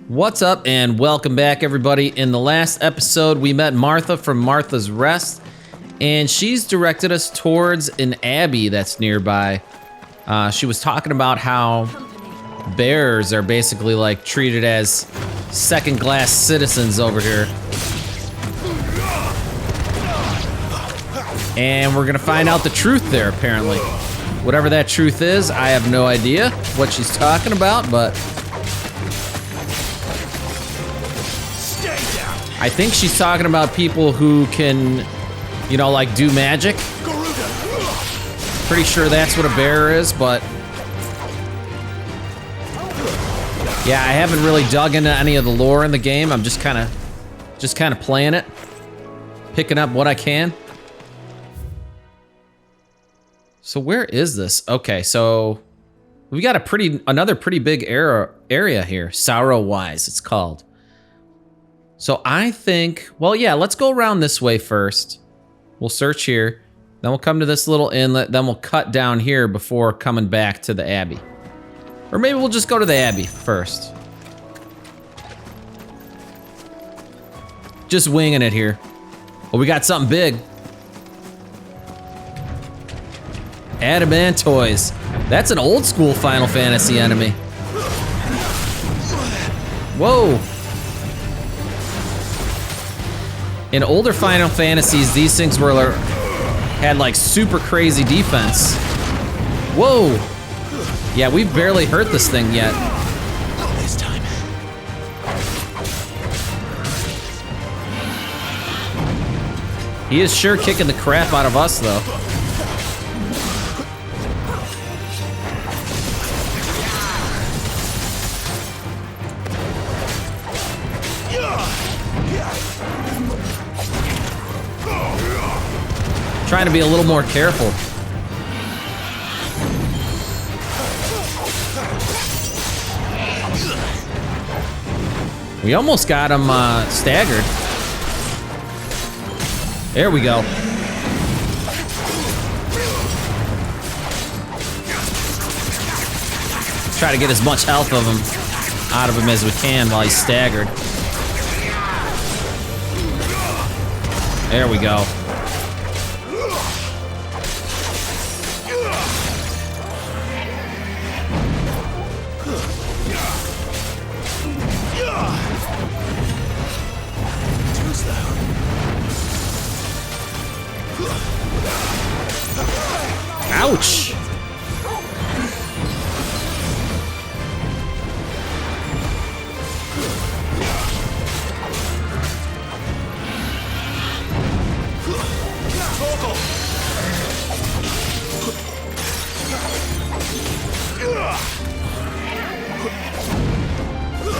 What's up and welcome back, everybody. In the last episode, we met Martha from Martha's Rest, and she's directed us towards an abbey that's nearby. She was talking about how bears are basically like treated as second-class citizens over here. And we're gonna find out the truth there, apparently. Whatever that truth is, I have no idea what she's talking about, but I think she's talking about people who can, you know, like do magic. Pretty sure that's what a bear is, but yeah, I haven't really dug into any of the lore in the game. I'm just kind of playing it, picking up what I can. So where is this? Okay, so we got another pretty big area here. Sorrow-wise, it's called. So I think, well, yeah, let's go around this way first. We'll search here, then we'll come to this little inlet, then we'll cut down here before coming back to the abbey. Or maybe we'll just go to the abbey first. Just winging it here. Oh, we got something big. Adamantoids. That's an old school Final Fantasy enemy. Whoa. In older Final Fantasies, these things had like super crazy defense. Whoa. Yeah, we've barely hurt this thing yet. Not this time. He is sure kicking the crap out of us, though. Trying to be a little more careful. We almost got him staggered. There we go. Try to get as much health out of him as we can while he's staggered. There we go. Ouch!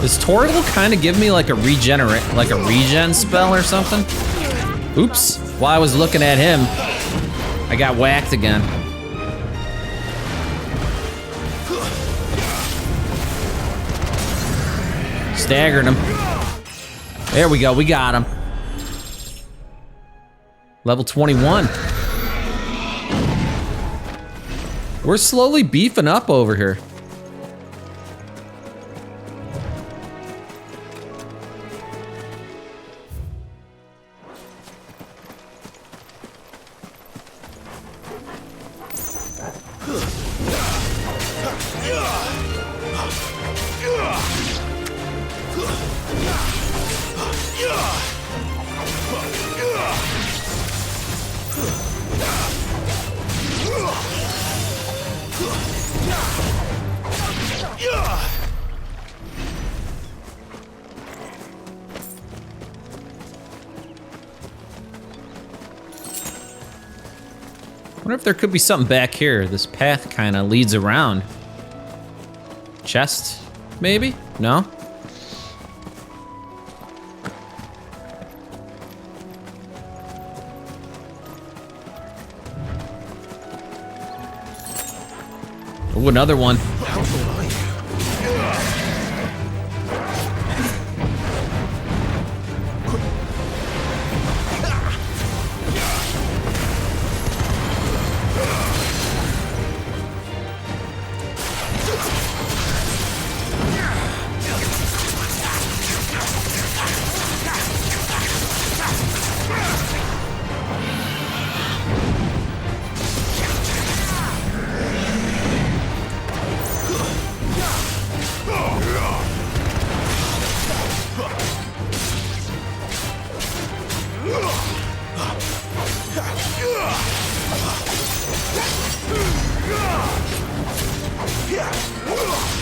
Does Tortle kind of give me like a regen spell or something? Oops! While I was looking at him, I got whacked again. Staggered him. There we go, we got him. Level 21. We're slowly beefing up over here. I wonder if there could be something back here. This path kind of leads around. Chest, maybe? No? Oh, another one.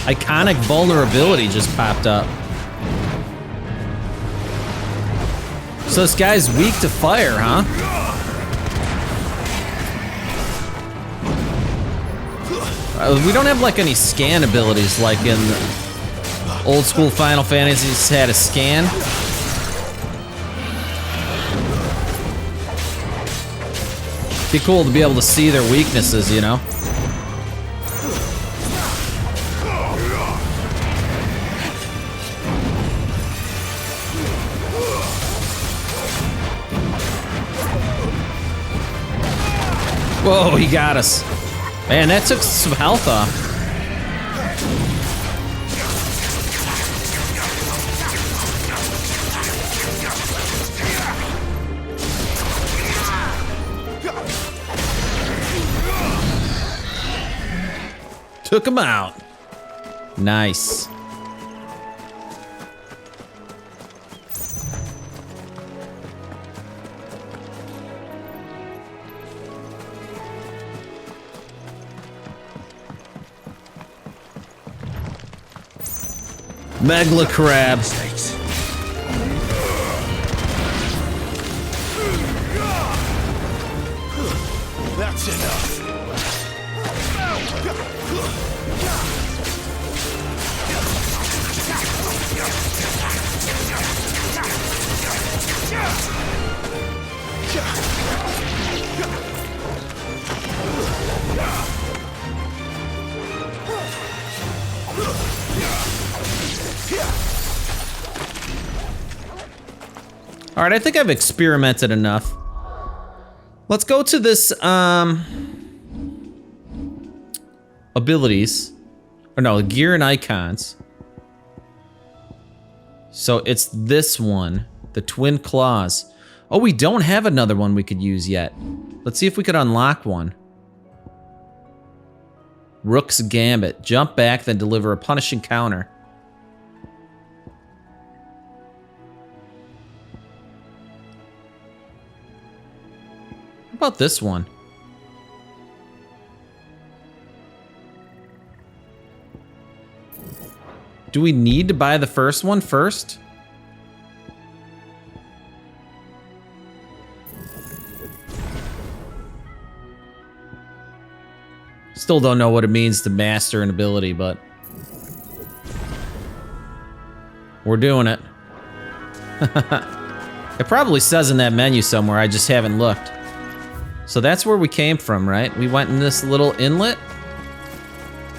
Iconic vulnerability just popped up. So this guy's weak to fire, huh? We don't have like any scan abilities like in old school Final Fantasies had a scan. Be cool to be able to see their weaknesses, you know? Whoa, he got us. Man, that took some health off. Took him out. Nice. Megla crab. That's enough. All right, I think I've experimented enough. Let's go to this, abilities. Or no, gear and icons. So it's this one, the twin claws. Oh, we don't have another one we could use yet. Let's see if we could unlock one. Rook's Gambit. Jump back, then deliver a punishing counter. How about this one? Do we need to buy the first one first? Still don't know what it means to master an ability, but we're doing it. It probably says in that menu somewhere, I just haven't looked. So that's where we came from, right? We went in this little inlet?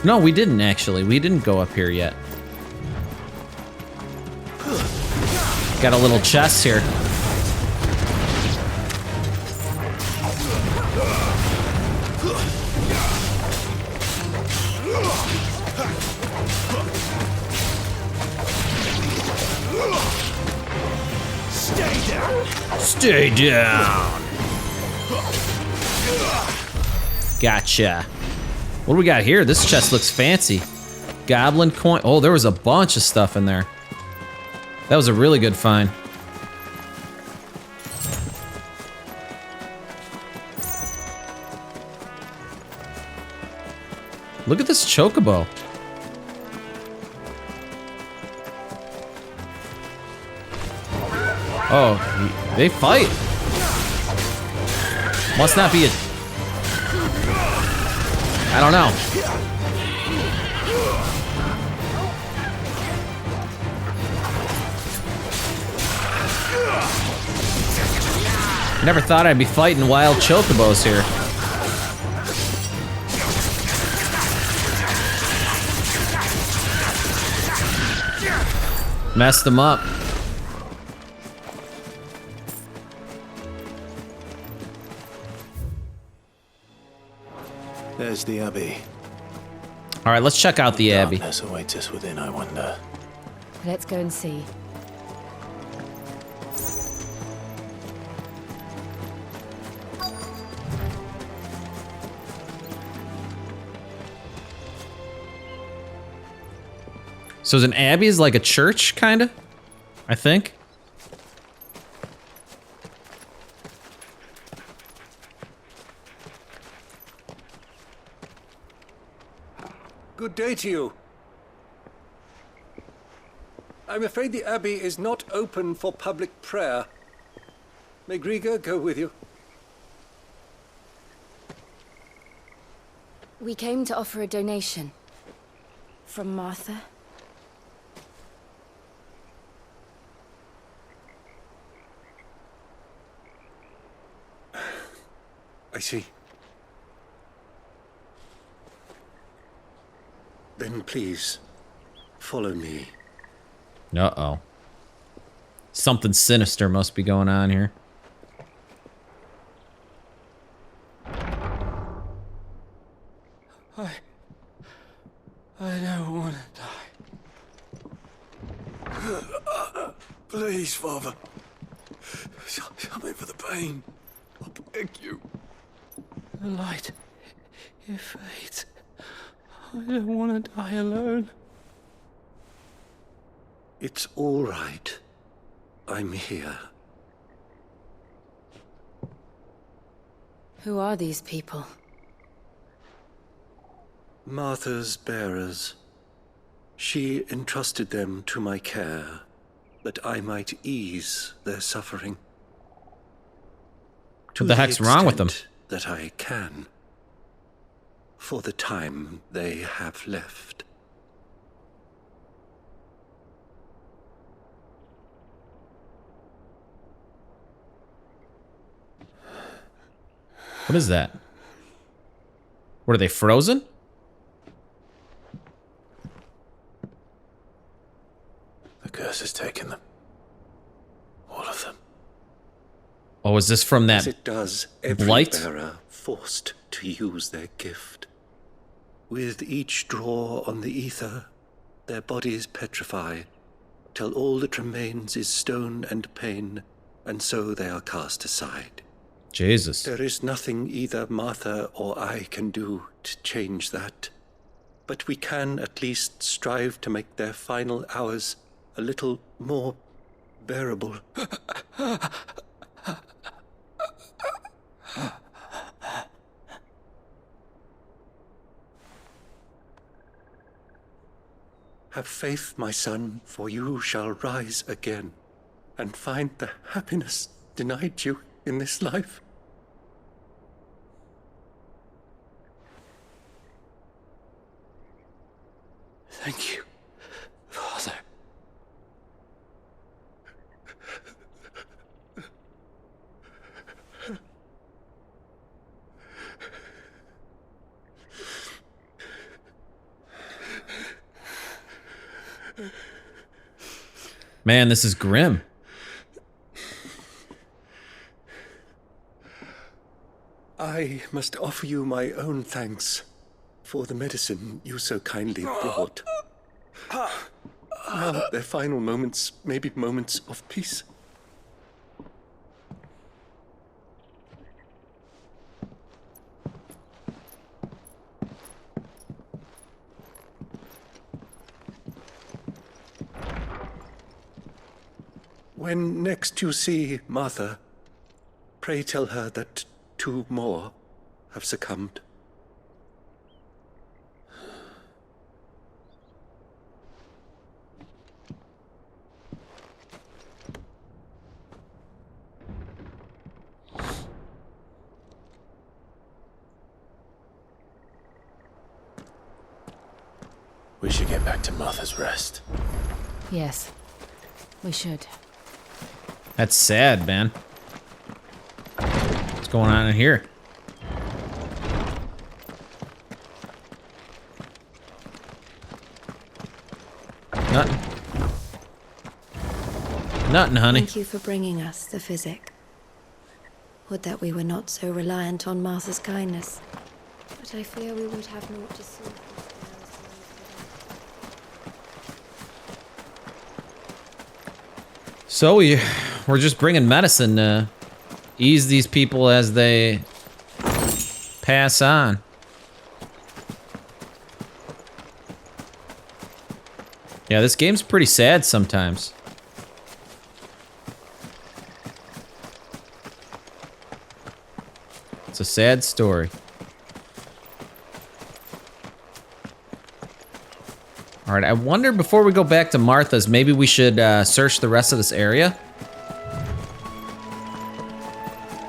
No, we didn't actually. We didn't go up here yet. Got a little chest here. Stay down. Stay down. Gotcha. What do we got here? This chest looks fancy. Goblin coin. Oh, there was a bunch of stuff in there. That was a really good find. Look at this chocobo. Oh, they fight. Must not be a... I don't know. Never thought I'd be fighting wild chocobos here. Messed them up. There's the Abbey. All right, let's check out the Abbey. Darkness awaits us within, I wonder. Let's go and see. So an abbey is like a church, kind of? I think. Good day to you. I'm afraid the Abbey is not open for public prayer. May Griga go with you? We came to offer a donation. From Martha. I see. Then please, follow me. Uh-oh. Something sinister must be going on here. I don't want to die. Please, Father. Something for the pain. I beg you. The light, it fades. I don't want to die alone. It's all right. I'm here. Who are these people? Martha's bearers. She entrusted them to my care, that I might ease their suffering. What the heck's wrong with them? That I can. For the time they have left. What is that? What, are they frozen? The curse has taken them. All of them. Oh, is this from As that it does every Blight? bearer forced to use their gift. With each draw on the aether, their bodies petrify, till all that remains is stone and pain, and so they are cast aside. Jesus. There is nothing either Martha or I can do to change that. But we can at least strive to make their final hours a little more bearable. Have faith, my son, for you shall rise again, and find the happiness denied you in this life. Thank you, Father. Man, this is grim. I must offer you my own thanks for the medicine you so kindly brought. Now their final moments may be moments of peace. When next you see Martha, pray tell her that 2 more have succumbed. We should get back to Martha's Rest. Yes, we should. That's sad, man. What's going on in here? Nothing. Nothing, honey. Thank you for bringing us the physic. Would that we were not so reliant on Martha's kindness. But I fear we would have naught to see. So we're just bringing medicine to ease these people as they pass on. Yeah, this game's pretty sad sometimes. It's a sad story. All right, I wonder before we go back to Martha's, maybe we should search the rest of this area.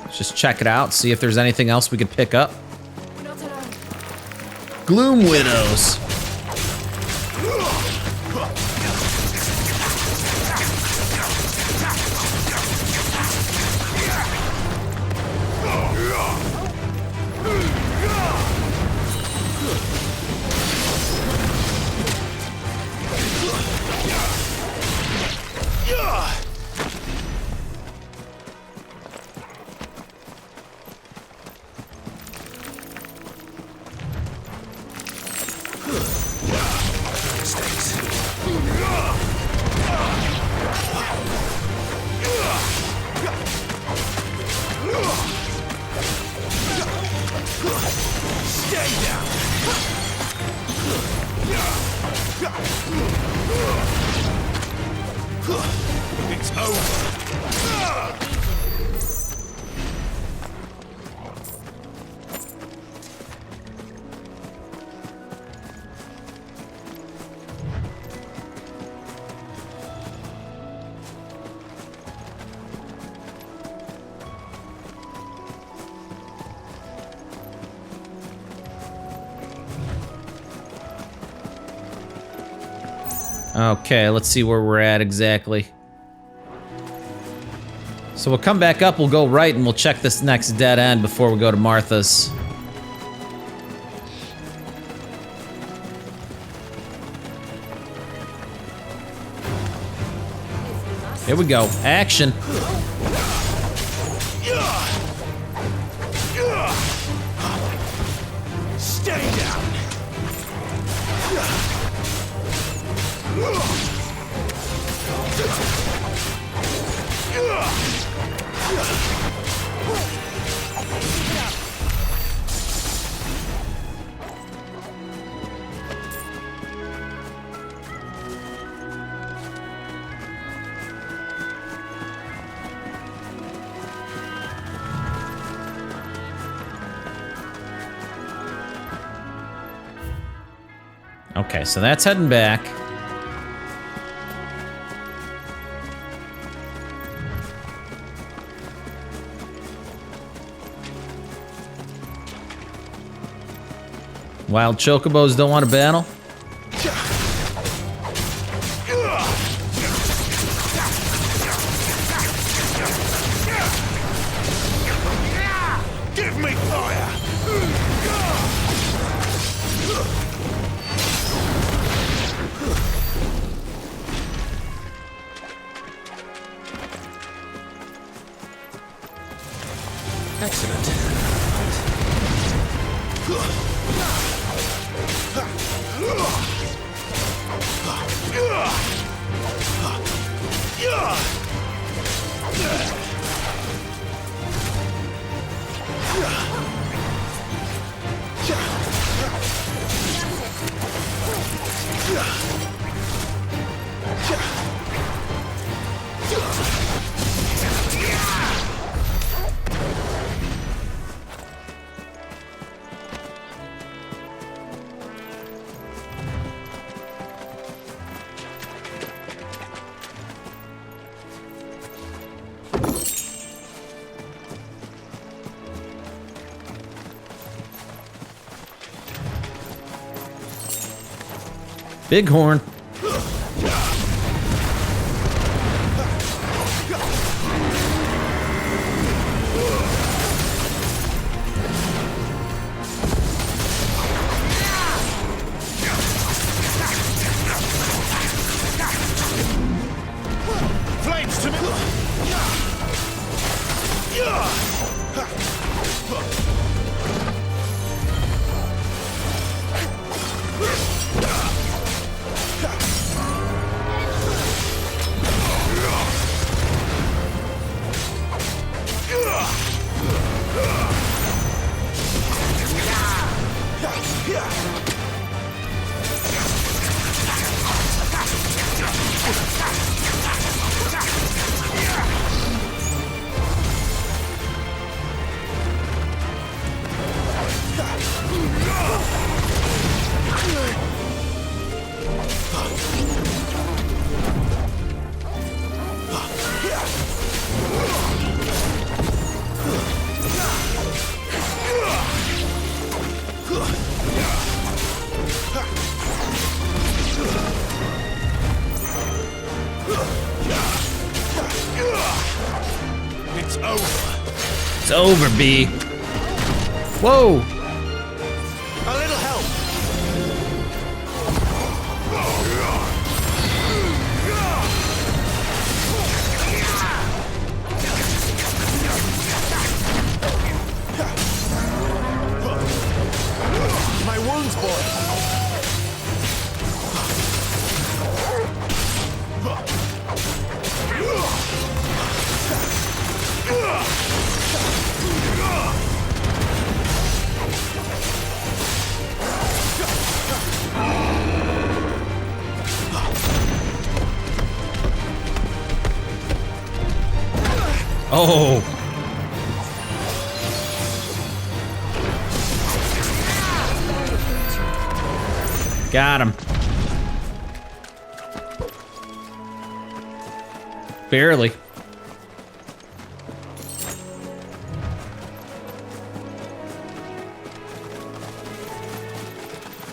Let's just check it out, see if there's anything else we could pick up. Not alone. Gloom Widows. Okay, let's see where we're at exactly. So we'll come back up, we'll go right, and we'll check this next dead end before we go to Martha's. Here we go. Action. Stay down. Okay, so that's heading back. Wild chocobos don't want to battle? Give me fire. Excellent. Bighorn. Flames to me. It's over. It's over, B. Whoa. A little help. My wounds, boy. Oh. Got him. Barely.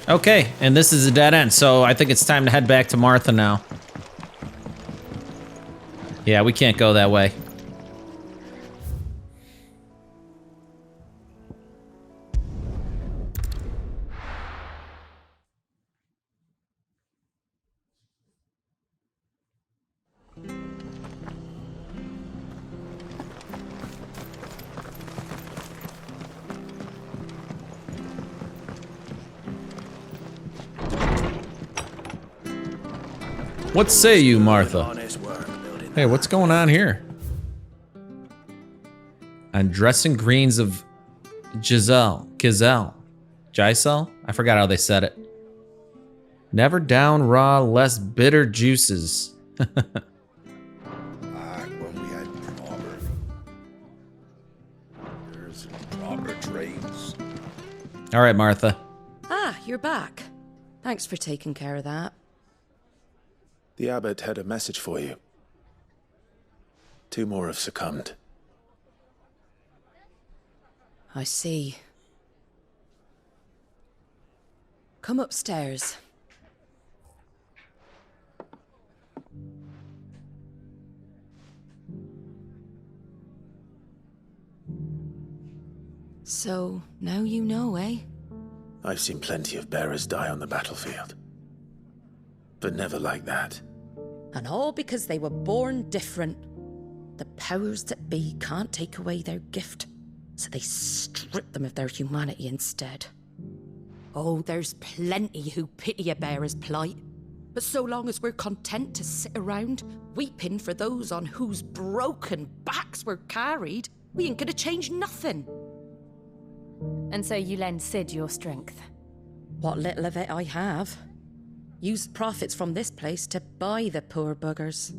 Okay, and this is a dead end, so I think it's time to head back to Martha now. Yeah, we can't go that way. What say you, Martha? Hey, what's going on here? Undressing greens of Giselle. I forgot how they said it. Never down raw, less bitter juices. When we had proper trades. All right, Martha. Ah, you're back. Thanks for taking care of that. The abbot had a message for you. 2 more have succumbed. I see. Come upstairs. So, now you know, eh? I've seen plenty of bearers die on the battlefield. But never like that. And all because they were born different. The powers that be can't take away their gift, so they strip them of their humanity instead. Oh, there's plenty who pity a bearer's plight. But so long as we're content to sit around, weeping for those on whose broken backs we're carried, we ain't gonna change nothing. And so you lend Sid your strength. What little of it I have. Used profits from this place to buy the poor buggers.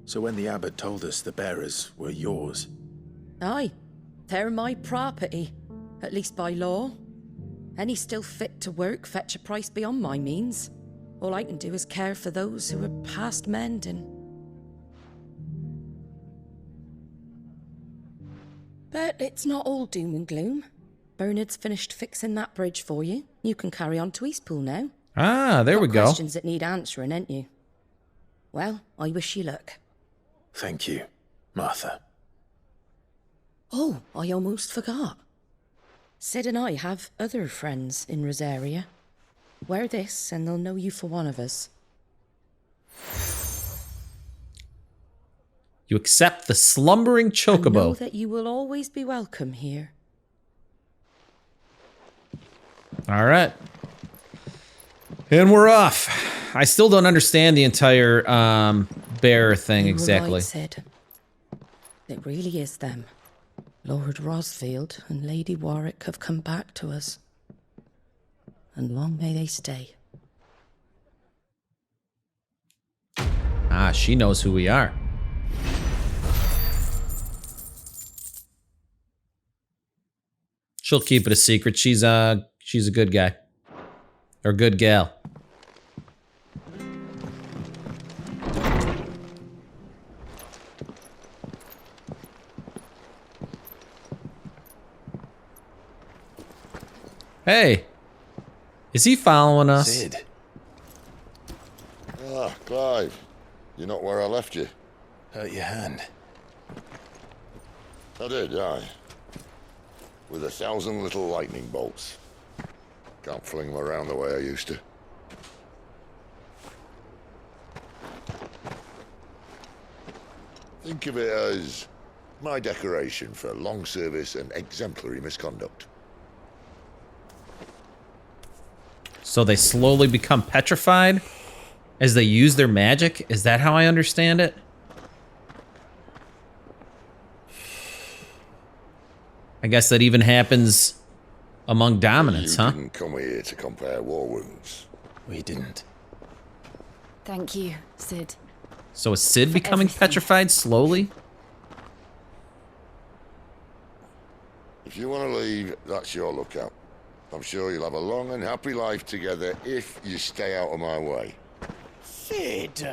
So when the abbot told us the bearers were yours... Aye, they're my property, at least by law. Any still fit to work fetch a price beyond my means. All I can do is care for those who are past mending. But it's not all doom and gloom. Bernard's finished fixing that bridge for you. You can carry on to Eastpool now. Ah, there we go. Questions that need answering, ain't you? Well, I wish you luck. Thank you, Martha. Oh, I almost forgot. Sid and I have other friends in Rosaria. Wear this and they'll know you for one of us. You accept the slumbering chocobo. And know that you will always be welcome here. All right. And we're off. I still don't understand the entire bear thing You were exactly. right, Sid. It really is them. Lord Rosfield and Lady Warwick have come back to us. And long may they stay. Ah, she knows who we are. She'll keep it a secret. She's a good guy. Or good gal. Hey. Is he following us? Sid. Ah, Clive. You're not where I left you. Hurt your hand. I did, aye. With 1,000 little lightning bolts. Can't fling them around the way I used to. Think of it as my decoration for long service and exemplary misconduct. So they slowly become petrified as they use their magic? Is that how I understand it? I guess that even happens among dominants, huh? You didn't come here to compare war wounds. We didn't. Thank you, Sid. So is Sid For becoming everything. petrified slowly? If you want to leave, that's your lookout. I'm sure you'll have a long and happy life together if you stay out of my way. Sid!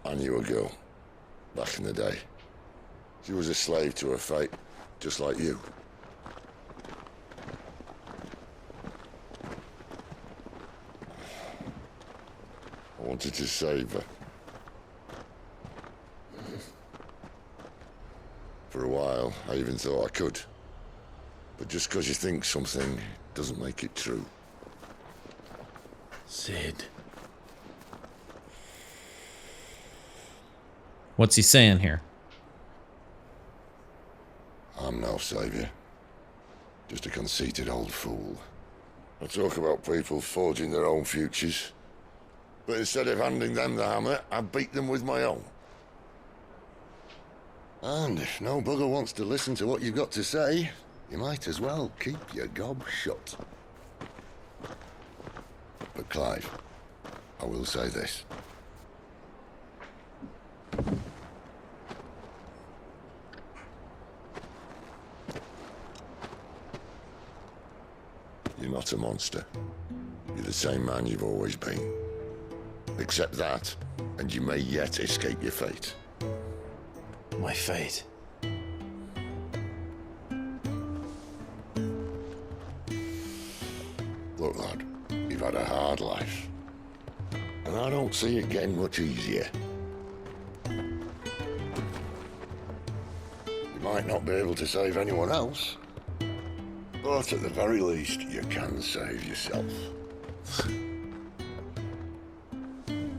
I knew a girl, back in the day. She was a slave to her fate, just like you. I wanted to save her. For a while, I even thought I could. But just because you think something doesn't make it true. Sid. What's he saying here? I'm no savior. Just a conceited old fool. I talk about people forging their own futures. But instead of handing them the hammer, I beat them with my own. And if no bugger wants to listen to what you've got to say, you might as well keep your gob shut. But Clive, I will say this. You're not a monster. You're the same man you've always been. Accept that, and you may yet escape your fate. My fate. Look, lad, you've had a hard life. And I don't see it getting much easier. You might not be able to save anyone else, but at the very least, you can save yourself.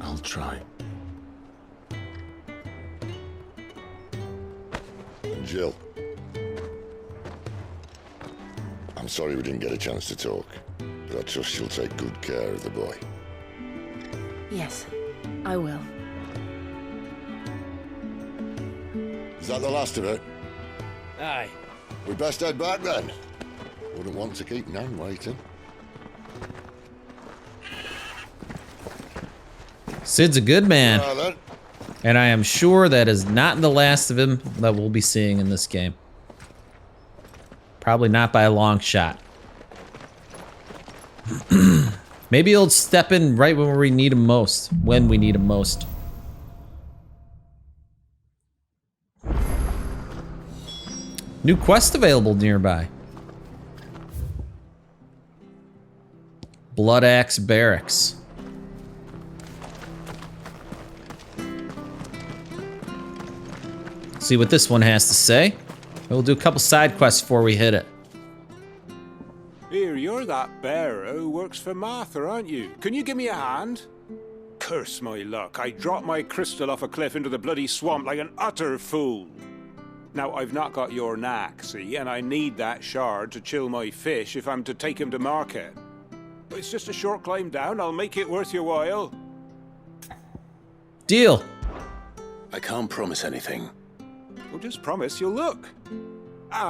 I'll try. And Jill, I'm sorry we didn't get a chance to talk, but I trust you'll take good care of the boy. Yes, I will. Is that the last of it? Aye. We best head back then. Wouldn't want to keep Nan waiting. Sid's a good man, Well, then. and I am sure that is not the last of him that we'll be seeing in this game. Probably not by a long shot. Maybe he'll step in right when we need him most. When we need him most. New quest available nearby. Blood Axe Barracks. See what this one has to say. We'll do a couple side quests before we hit it. Here, you're that bearer who works for Martha, aren't you? Can you give me a hand? Curse my luck, I dropped my crystal off a cliff into the bloody swamp like an utter fool. Now, I've not got your knack, see, and I need that shard to chill my fish if I'm to take him to market. But it's just a short climb down, I'll make it worth your while. Deal. I can't promise anything. Well, just promise you'll look.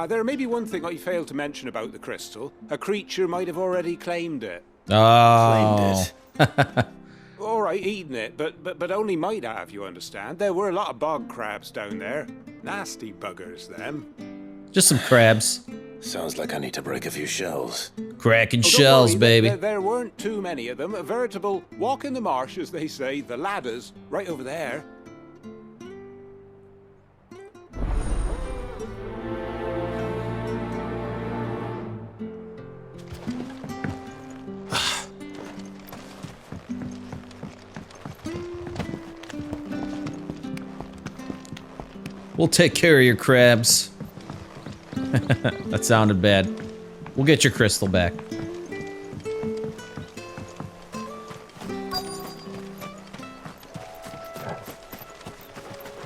There may be one thing I failed to mention about the crystal. A creature might have already claimed it. Oh. Claimed it. All right, eaten it, but only might have, you understand. There were a lot of bog crabs down there. Nasty buggers, them. Just some crabs. Sounds like I need to break a few shells. Cracking Oh, don't shells, worry, baby. There weren't too many of them. A veritable walk in the marsh, as they say. The ladders, right over there. We'll take care of your crabs. That sounded bad. We'll get your crystal back.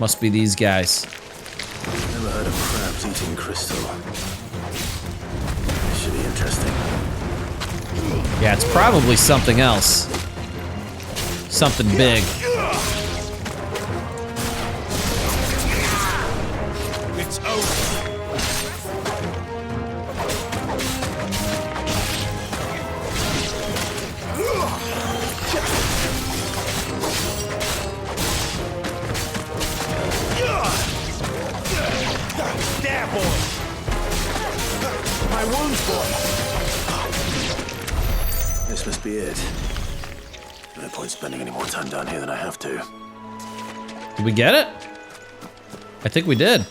Must be these guys. Never heard of crabs eating crystal. This should be interesting. Yeah, it's probably something else. Something big. It's over. There, boy. My wounds, boy. This must be it. No point spending any more time down here than I have to. Did we get it? I think we did.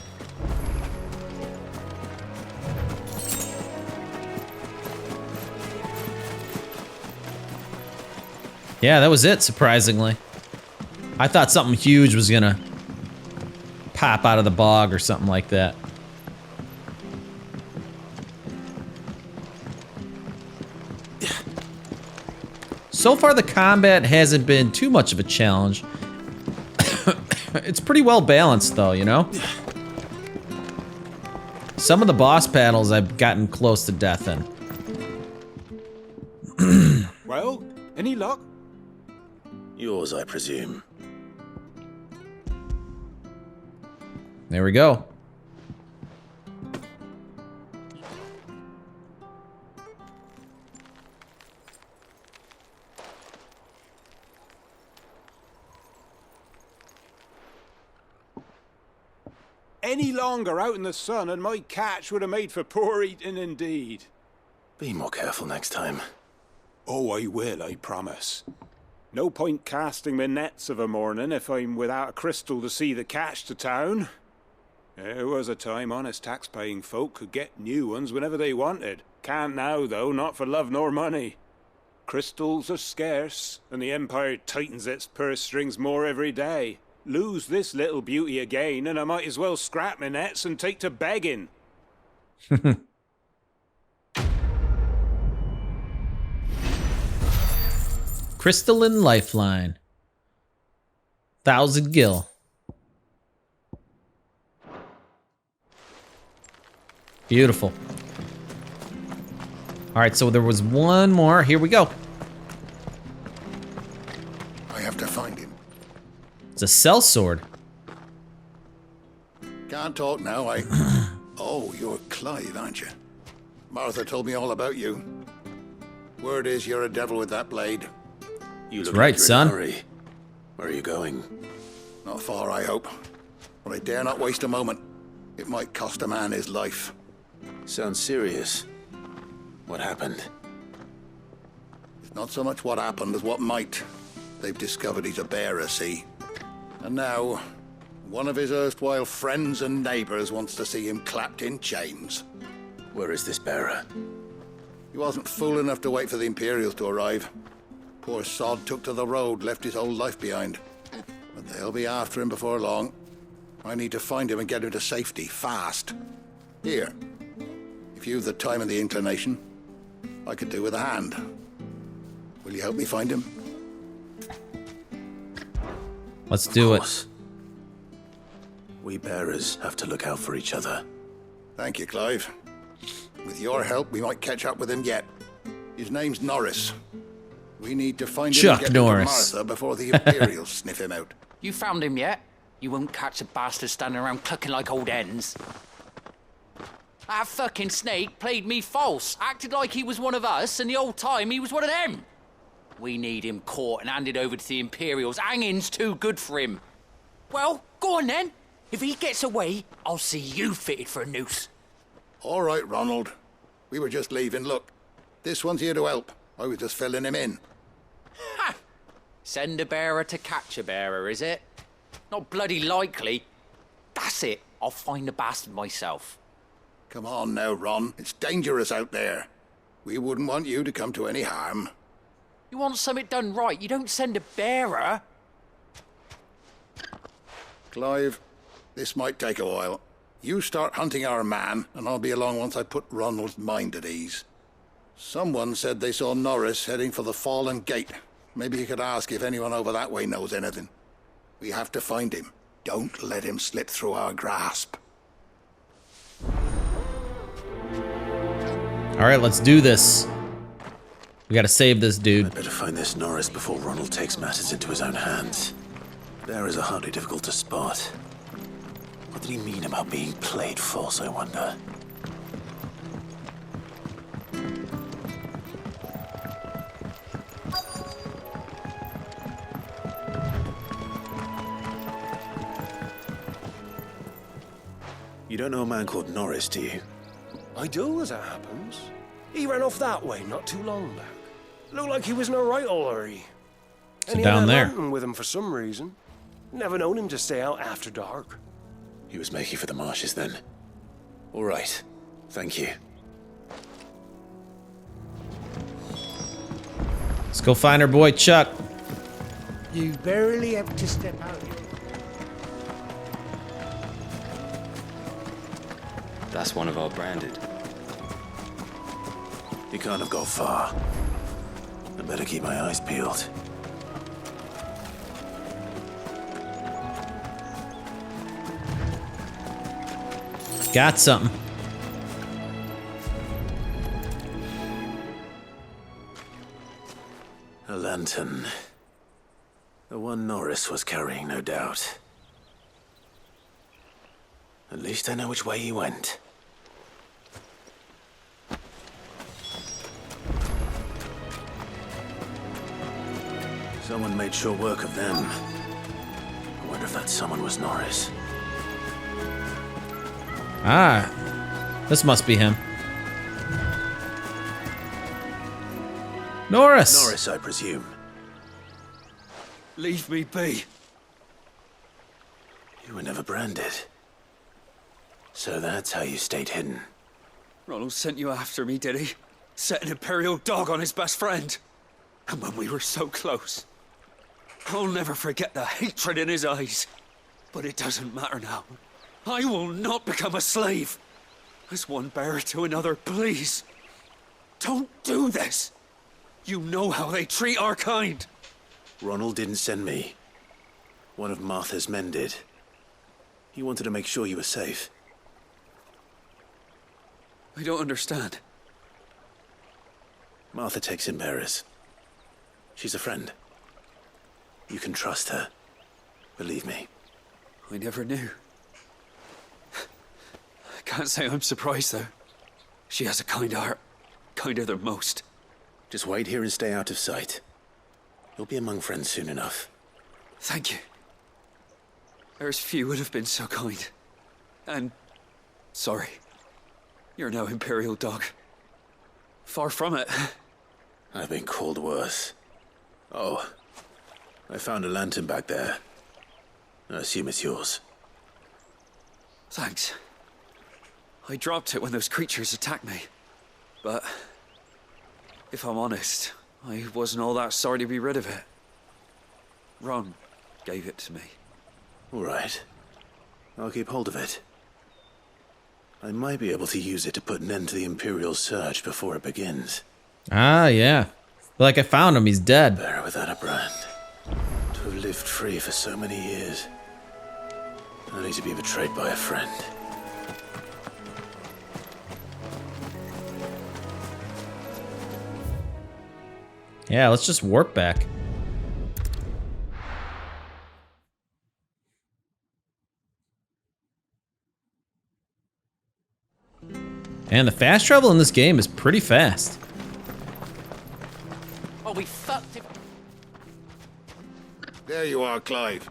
Yeah, that was it, surprisingly. I thought something huge was gonna pop out of the bog or something like that. So far, the combat hasn't been too much of a challenge. It's pretty well balanced, though, you know? Some of the boss battles I've gotten close to death in. Well, any luck? Yours, I presume. There we go. Any longer out in the sun and my catch would have made for poor eating indeed. Be more careful next time. Oh, I will, I promise. No point casting my nets of a morning if I'm without a crystal to see the catch to town. There was a time honest tax-paying folk could get new ones whenever they wanted. Can't now, though, not for love nor money. Crystals are scarce, and the Empire tightens its purse strings more every day. Lose this little beauty again, and I might as well scrap my nets and take to begging. Crystalline lifeline. 1,000 gil. Beautiful. All right, so there was one more. Here we go. I have to find him. It's a sellsword. Can't talk now, Oh, you're Clive, aren't you? Martha told me all about you. Word is you're a devil with that blade. You look right, like you're son. in a hurry. Where are you going? Not far, I hope. But I dare not waste a moment. It might cost a man his life. Sounds serious. What happened? It's not so much what happened as what might. They've discovered he's a bearer, see? And now, one of his erstwhile friends and neighbors wants to see him clapped in chains. Where is this bearer? He wasn't fool enough to wait for the Imperials to arrive. Poor sod took to the road, left his whole life behind. But they'll be after him before long. I need to find him and get him to safety, fast. Here, if you've the time and the inclination, I could do with a hand. Will you help me find him? Let's do it. We bearers have to look out for each other. Thank you, Clive. With your help, we might catch up with him yet. His name's Norris. We need to find him Chuck and get him to Norris. Martha before the Imperials sniff him out. You found him yet? You won't catch a bastard standing around clucking like old hens. That fucking snake played me false, acted like he was one of us, and the whole time he was one of them. We need him caught and handed over to the Imperials. Hanging's too good for him. Well, go on then. If he gets away, I'll see you fitted for a noose. All right, Ronald. We were just leaving. Look, this one's here to help. I was just filling him in. Ha! Send a bearer to catch a bearer, is it? Not bloody likely. That's it. I'll find the bastard myself. Come on now, Ron. It's dangerous out there. We wouldn't want you to come to any harm. You want something done right, you don't send a bearer. Clive, This might take a while. You start hunting our man, and I'll be along once I put Ronald's mind at ease. Someone said they saw Norris heading for the Fallen Gate. Maybe you could ask if anyone over that way knows anything. We have to find him. Don't let him slip through our grasp. All right, let's do this. We gotta save this dude. I'd better find this Norris before Ronald takes matters into his own hands. Bearers are hardly difficult to spot. What did he mean about being played false, I wonder? You don't know a man called Norris, do you? I do, as it happens. He ran off that way not too long back. Looked like he was in a right old hurry. So And he down had a there. lantern with him for some reason. Never known him to stay out after dark. He was making for the marshes then. All right. Thank you. Let's go find our boy Chuck. You barely have to step out. That's one of our branded. He can't have got far. I better keep my eyes peeled. Got something. A lantern. The one Norris was carrying, no doubt. At least I know which way he went. Someone made sure work of them. I wonder if that someone was Norris. Ah, this must be him. Norris! Norris, I presume. Leave me be. You were never branded. So that's how you stayed hidden. Ronald sent you after me, did he? Set an Imperial dog on his best friend. And when we were so close. I'll never forget the hatred in his eyes. But it doesn't matter now. I will not become a slave. As one bearer to another, please. Don't do this. You know how they treat our kind. Ronald didn't send me. One of Martha's men did. He wanted to make sure you were safe. I don't understand. Martha takes in bearers. She's a friend. You can trust her. Believe me. I never knew. I can't say I'm surprised, though. She has a kind heart. Kinder than most. Just wait here and stay out of sight. You'll be among friends soon enough. Thank you. There's few would have been so kind. And sorry. You're no Imperial dog. Far from it. I've been called worse. Oh, I found a lantern back there. I assume it's yours. Thanks. I dropped it when those creatures attacked me. But if I'm honest, I wasn't all that sorry to be rid of it. Ron gave it to me. All right. I'll keep hold of it. I might be able to use it to put an end to the Imperial search before it begins. Ah, yeah. Like I found him, he's dead. Bearer without a brand. To have lived free for so many years. Only to be betrayed by a friend. Yeah, let's just warp back. And the fast travel in this game is pretty fast. Oh, we fucked it. There you are, Clive.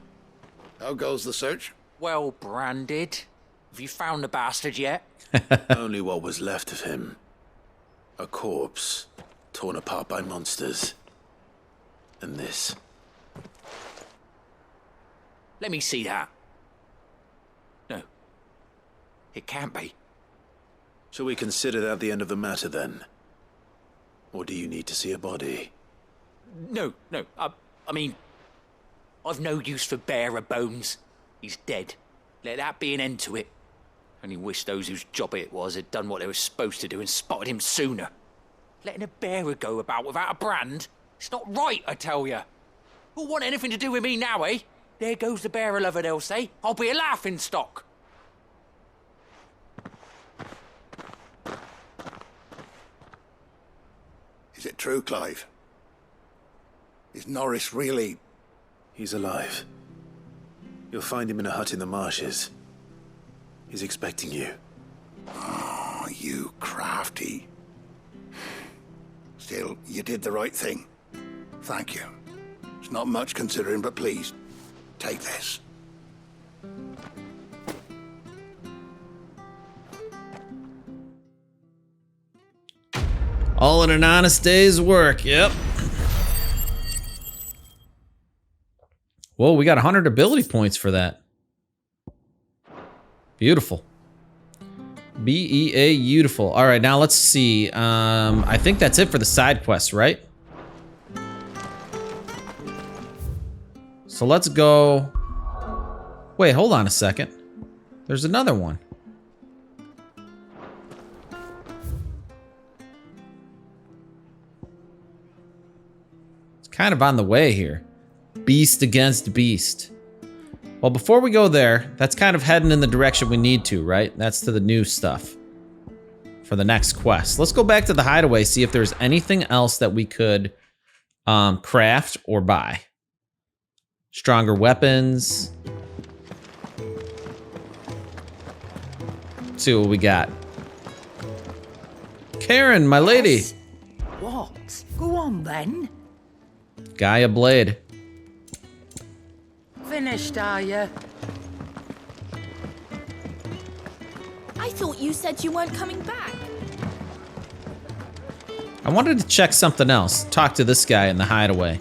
How goes the search? Well branded. Have you found the bastard yet? Only what was left of him. A corpse, torn apart by monsters. And this. Let me see that. No. It can't be. Shall we consider that the end of the matter then? Or do you need to see a body? No. I mean, I've no use for bearer bones. He's dead. Let that be an end to it. Only wish those whose job it was had done what they were supposed to do and spotted him sooner. Letting a bearer go about without a brand? It's not right, I tell you. Who'll want anything to do with me now, eh? There goes the bearer lover, they'll say. I'll be a laughing stock. Is it true, Clive? Is Norris really... He's alive. You'll find him in a hut in the marshes. He's expecting you. Oh, you crafty. Still, you did the right thing. Thank you. It's not much considering, but please, take this. All in an honest day's work, yep. Whoa, we got 100 ability points for that. Beautiful. B-E-A, beautiful. All right, now let's see. I think that's it for the side quests, right? So let's go. Wait, hold on a second. There's another one. It's kind of on the way here. Beast against beast. Well, before we go there, that's kind of heading in the direction we need to, right? That's to the new stuff for the next quest. Let's go back to the hideaway, see if there's anything else that we could craft or buy. Stronger weapons. Let's see what we got. Karen, my lady. What? Go on then. Gaia blade. Finished, are you? I thought you said you weren't coming back. I wanted to check something else. Talk to this guy in the hideaway.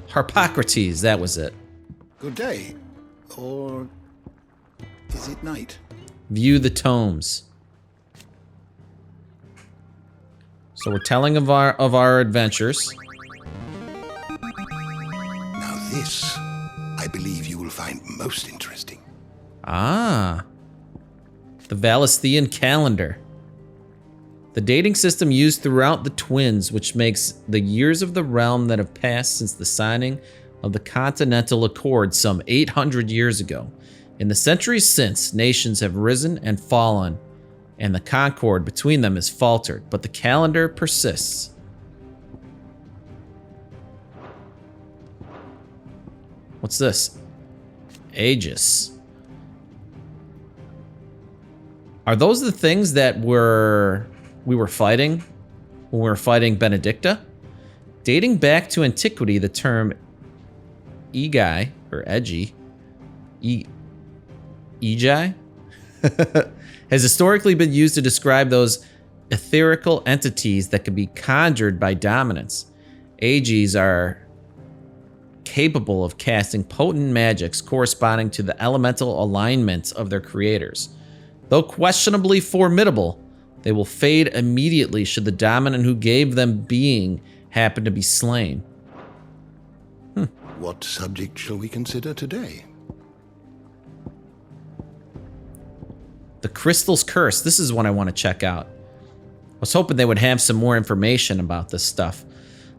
Harpocrates, that was it. Good day. Or is it night? View the tomes. So we're telling of our adventures. Now this, I believe you will find most interesting. Ah. The Valisthean calendar. The dating system used throughout the Twins, which makes the years of the realm that have passed since the signing of the Continental Accord some 800 years ago. In the centuries since, nations have risen and fallen, and the concord between them is faltered, but the calendar persists. What's this? Aegis. Are those the things that we were fighting when we were fighting Benedicta? Dating back to antiquity, the term Egai, or Edgy, Egi, has historically been used to describe those etherical entities that can be conjured by dominance. Aegis are capable of casting potent magics corresponding to the elemental alignments of their creators. Though questionably formidable, they will fade immediately should the dominant who gave them being happen to be slain. What subject shall we consider today? The Crystal's Curse. This is one I want to check out. I was hoping they would have some more information about this stuff.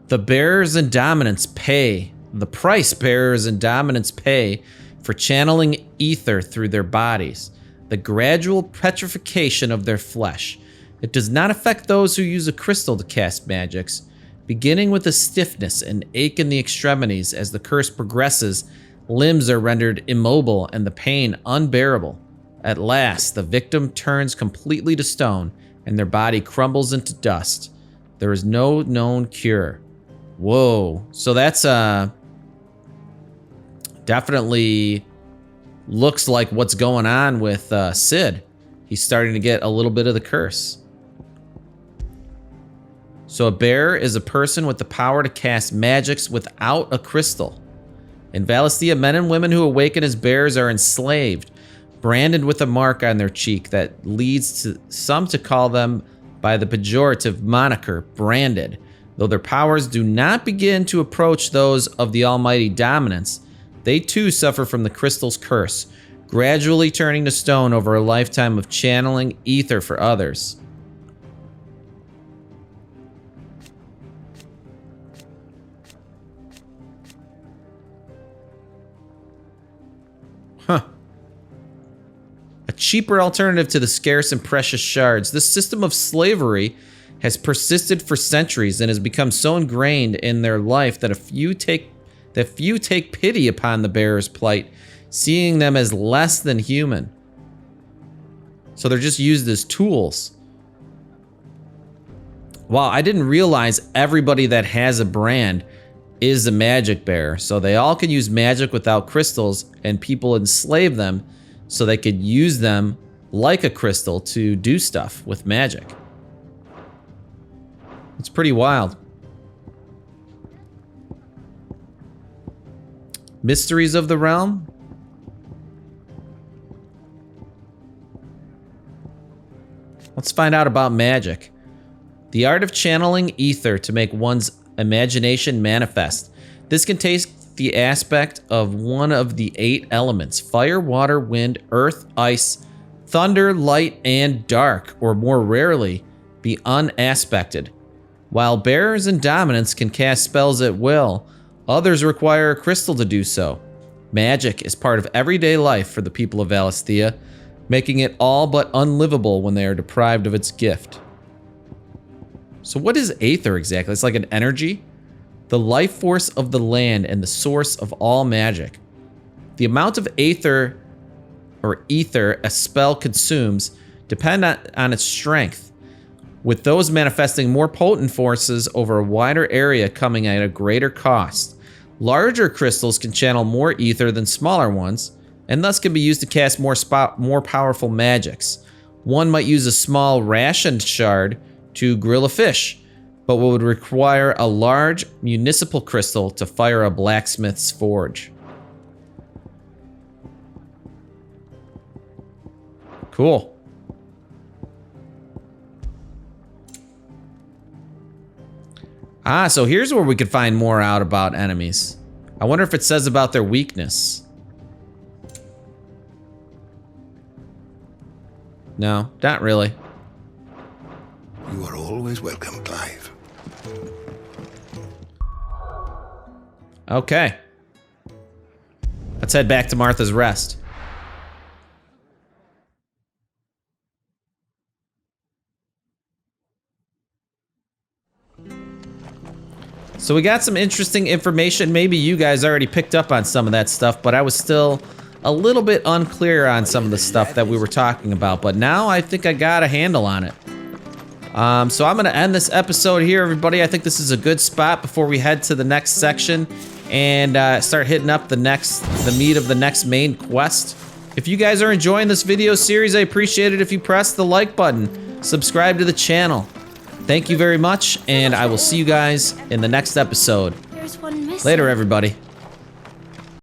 The bearers and dominants pay. The price bearers and dominants pay for channeling ether through their bodies. The gradual petrification of their flesh. It does not affect those who use a crystal to cast magics. Beginning with a stiffness and ache in the extremities, as the curse progresses, limbs are rendered immobile and the pain unbearable. At last, the victim turns completely to stone and their body crumbles into dust. There is no known cure. Whoa. So that's definitely looks like what's going on with Sid. He's starting to get a little bit of the curse. So a bearer is a person with the power to cast magics without a crystal. In Valisthea, men and women who awaken as bearers are enslaved, branded with a mark on their cheek that leads to some to call them by the pejorative moniker branded. Though their powers do not begin to approach those of the almighty dominance, They too suffer from the crystal's curse, gradually turning to stone over a lifetime of channeling ether for others. Huh. A cheaper alternative to the scarce and precious shards. This system of slavery has persisted for centuries and has become so ingrained in their life that few take pity upon the bearer's plight, seeing them as less than human. So they're just used as tools. Wow, I didn't realize everybody that has a brand is a magic bearer. So they all can use magic without crystals, and people enslave them so they could use them like a crystal to do stuff with magic. It's pretty wild. Mysteries of the realm? Let's find out about magic. The art of channeling ether to make one's imagination manifest. This can take the aspect of one of the 8 elements: fire, water, wind, earth, ice, thunder, light, and dark, or more rarely, be unaspected. While bearers and dominants can cast spells at will, others require a crystal to do so. Magic is part of everyday life for the people of Valisthea, making it all but unlivable when they are deprived of its gift. So what is aether exactly? It's like an energy? The life force of the land and the source of all magic. The amount of aether or ether a spell consumes depend on its strength, with those manifesting more potent forces over a wider area coming at a greater cost. Larger crystals can channel more ether than smaller ones, and thus can be used to cast more powerful magics. One might use a small rationed shard to grill a fish, but would require a large municipal crystal to fire a blacksmith's forge. Cool. Ah, so here's where we could find more out about enemies. I wonder if it says about their weakness. No, not really. You are always welcome, Clive. Okay. Let's head back to Martha's Rest. So we got some interesting information. Maybe you guys already picked up on some of that stuff, but I was still a little bit unclear on some of the stuff that we were talking about. But now I think I got a handle on it. So I'm gonna end this episode here, everybody. I think this is a good spot before we head to the next section and start hitting up the meat of the next main quest. If you guys are enjoying this video series, I appreciate it if you press the like button, subscribe to the channel. Thank you very much, and I will see you guys in the next episode. Later, everybody.